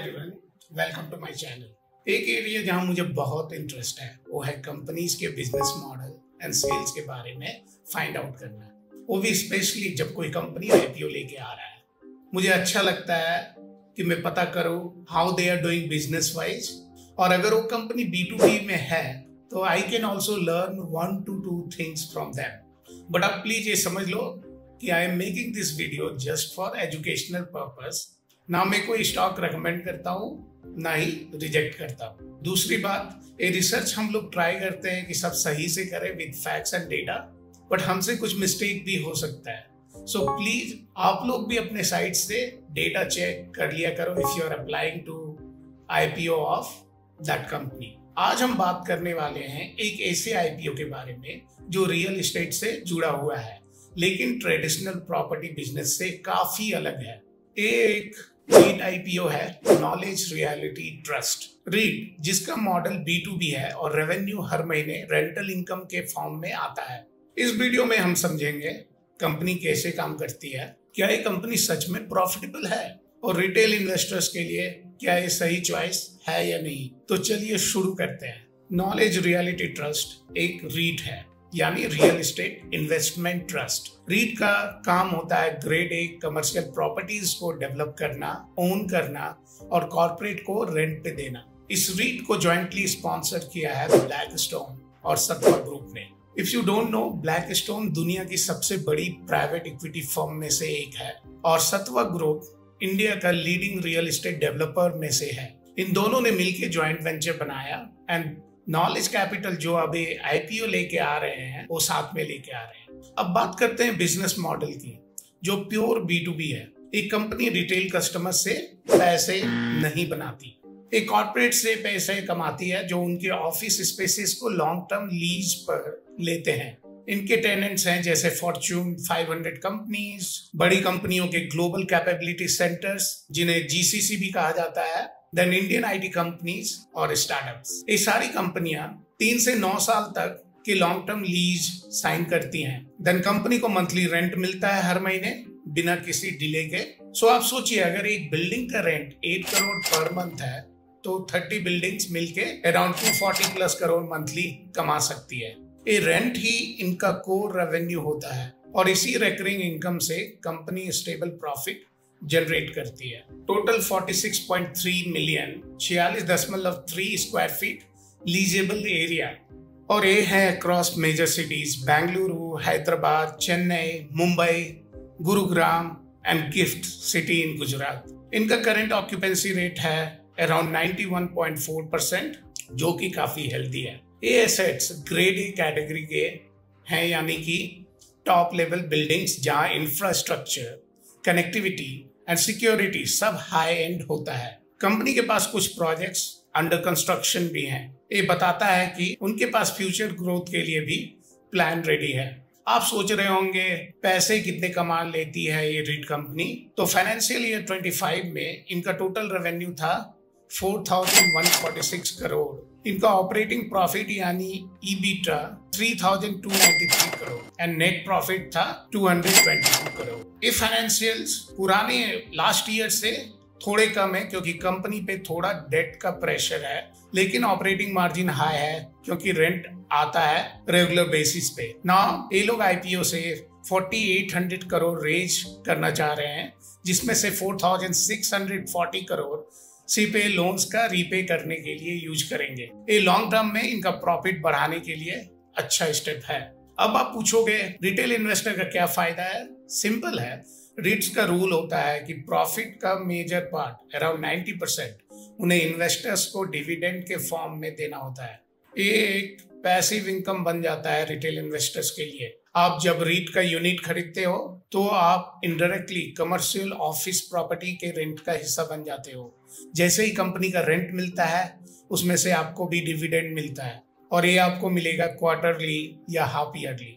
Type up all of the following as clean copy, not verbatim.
Everyone, welcome to my channel. एक area जहां मुझे बहुत इंटरेस्ट है वो है कंपनीज के बिजनेस मॉडल एंड सेल्स के बारे में फाइंड आउट करना, वो भी स्पेशली जब कोई कंपनी आईपीओ लेके आ रहा है। मुझे अच्छा लगता है कि मैं पता करूं how they are doing business wise, और अगर वो कंपनी B2B में है तो I can also learn 1 to 2 things from them. But आप प्लीज ये समझ लो कि I am making this video just for educational purpose. ना मैं कोई स्टॉक रेकमेंड करता हूँ ना ही रिजेक्ट करता हूँ। दूसरी बात, ये रिसर्च हम लोग ट्राई करते हैं कि सब सही से करें with facts and data, but हमसे कुछ मिस्टेक भी हो सकता है। सो प्लीज आप लोग भी अपने साइट से डेटा चेक कर लिया करो if you are applying to IPO of that company. आज हम बात करने वाले हैं एक ऐसे आईपीओ के बारे में जो रियल एस्टेट से जुड़ा हुआ है लेकिन ट्रेडिशनल प्रॉपर्टी बिजनेस से काफी अलग है। एक रीट आईपीओ है, नॉलेज रियलिटी ट्रस्ट रीट, जिसका मॉडल B2B है और रेवेन्यू हर महीने रेंटल इनकम के फॉर्म में आता है। इस वीडियो में हम समझेंगे कंपनी कैसे काम करती है, क्या ये कंपनी सच में प्रॉफिटेबल है और रिटेल इन्वेस्टर्स के लिए क्या ये सही चॉइस है या नहीं। तो चलिए शुरू करते हैं। नॉलेज रियलिटी ट्रस्ट एक रीट है, यानी real estate investment trust. REIT का काम होता है ग्रेड ए कमर्शियल प्रॉपर्टीज को डेवलप करना, ओन करना और कॉर्पोरेट को रेंट पे देना। इस रीट को जॉइंटली स्पॉन्सर किया है ब्लैकस्टोन और सत्वा ग्रुप ने। If you don't know, Blackstone दुनिया की सबसे बड़ी प्राइवेट इक्विटी फर्म में से एक है और सत्वा ग्रुप इंडिया का लीडिंग रियल एस्टेट डेवलपर में से है। इन दोनों ने मिलकर ज्वाइंट वेंचर बनाया एंड नॉलेज कैपिटल जो अभी आईपीओ लेके आ रहे हैं वो साथ में लेके आ रहे हैं। अब बात करते हैं बिजनेस मॉडल की, जो प्योर B2B है। एक कंपनी रिटेल कस्टमर से पैसे नहीं बनाती, एक कॉर्पोरेट से पैसे कमाती है जो उनके ऑफिस स्पेसेस को लॉन्ग टर्म लीज पर लेते हैं। इनके टेनेंट्स हैं जैसे फॉर्च्यून 500 कंपनीज, बड़ी कंपनियों के ग्लोबल कैपेबिलिटी सेंटर्स जिन्हें GCC भी कहा जाता है, देन इंडियन IT कंपनीज और स्टार्टअप्स। ये सारी कंपनियां 3 से 9 साल तक के लॉन्ग टर्म लीज साइन करती हैं। देन कंपनी को मंथली रेंट मिलता है हर महीने बिना किसी डिले के। सो आप सोचिए, अगर एक बिल्डिंग का रेंट 8 करोड़ पर मंथ है तो 30 बिल्डिंग्स मिलके अराउंड 240 प्लस करोड़ मंथली कमा सकती है। ये रेंट ही इनका कोर रेवेन्यू होता है और इसी रिकरिंग इनकम से कंपनी स्टेबल प्रॉफिट जनरेट करती है। Total 46.3 million 46.3 square feet leasable area, और ये है across major cities Bengaluru, Hyderabad, Chennai, Mumbai, Gurugram and GIFT City in Gujarat. इनका करंट ऑक्यूपेंसी रेट है अराउंड 91.4%, जो कि काफी हेल्दी है। ये एसेट्स ग्रेड ए कैटेगरी के हैं, यानी कि टॉप लेवल बिल्डिंग्स जहां इंफ्रास्ट्रक्चर, कनेक्टिविटी एंड सिक्योरिटी सब हाई एंड होता है। कंपनी के पास कुछ प्रोजेक्ट्स अंडर कंस्ट्रक्शन भी हैं। ये बताता है कि उनके पास फ्यूचर ग्रोथ के लिए भी प्लान रेडी है। आप सोच रहे होंगे पैसे कितने कमा लेती है ये रीट कंपनी। तो फाइनेंशियल ईयर 25 में इनका टोटल रेवेन्यू था 4,146 करोड़। इनका ऑपरेटिंग प्रॉफिट यानी EBITDA 3,293 crore and net profit था 222 करोड़। ये फाइनेंशियल्स पुराने लास्ट ईयर से थोड़े कम है क्योंकि कंपनी पे थोड़ा डेट का प्रेशर है, लेकिन ऑपरेटिंग मार्जिन हाई है क्योंकि रेंट आता है रेगुलर बेसिस पे। ना ये लोग आईपीओ से 4,800 करोड़ रेज करना चाह रहे हैं, जिसमें से 4,640 करोड़ सीपे लोन्स का रीपे करने के लिए यूज करेंगे। ये लॉन्ग टर्म में इनका प्रॉफिट बढ़ाने के लिए अच्छा स्टेप है। अब आप पूछोगे रिटेल इन्वेस्टर का क्या फायदा है? सिंपल है, रीट्स का रूल होता है कि प्रॉफिट का मेजर पार्ट अराउंड 90% उन्हें इन्वेस्टर्स को डिविडेंड के फॉर्म में देना होता है। ये एक पैसिव इनकम बन जाता है रिटेल इन्वेस्टर्स के लिए। आप जब रीट का यूनिट खरीदते हो तो आप इनडायरेक्टली कमर्शियल ऑफिस प्रॉपर्टी के रेंट का हिस्सा बन जाते हो। जैसे ही कंपनी का रेंट मिलता है उसमें से आपको भी डिविडेंड मिलता है, और ये आपको मिलेगा क्वार्टरली या हाफ ईयरली।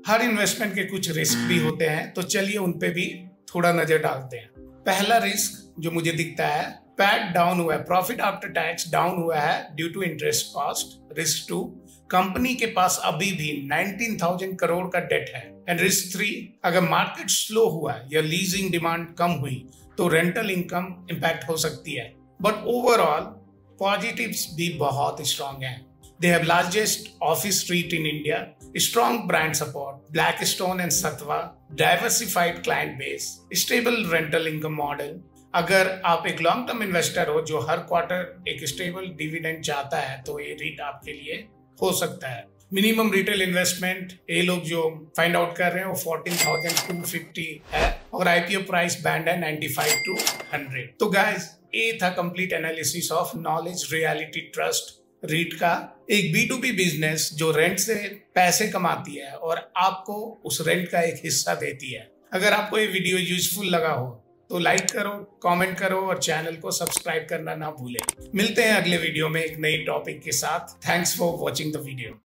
हर इन्वेस्टमेंट के कुछ रिस्क भी होते हैं, तो चलिए उन पे भी थोड़ा नजर डालते हैं। पहला रिस्क जो मुझे दिखता है, पैट डाउन हुआ है, प्रॉफिट आफ्टर टैक्स डाउन हुआ है due to interest cost. Risk 2, company के पास अभी भी 19,000 करोड़ का डेट है। एंड रिस्क 3, अगर मार्केट स्लो हुआ या लीजिंग डिमांड कम हुई तो रेंटल इनकम इंपैक्ट हो सकती है। बट ओवरऑल पॉजिटिव्स भी बहुत स्ट्रांग हैं। They have largest office REIT in India, strong brand support, Blackstone and Satva, diversified client base, stable rental income model। अगर आप एक लॉन्ग टर्म इन्वेस्टर हो जो हर क्वार्टर एक स्टेबल डिविडेंड चाहता है तो ये REIT आपके लिए हो सकता है। मिनिमम रिटेल इन्वेस्टमेंट ये लोग जो फाइंड आउट कर रहे हैं वो 14,250 है और आईपीओ प्राइस बैंड है 95 to 100। तो गाइस ये था complete analysis of knowledge reality trust REIT का, एक B2B बिजनेस जो रेंट से पैसे कमाती है और आपको उस रेंट का एक हिस्सा देती है। अगर आपको ये वीडियो यूजफुल लगा हो तो लाइक करो, कमेंट करो और चैनल को सब्सक्राइब करना ना भूलें। मिलते हैं अगले वीडियो में एक नई टॉपिक के साथ। Thanks for watching the video.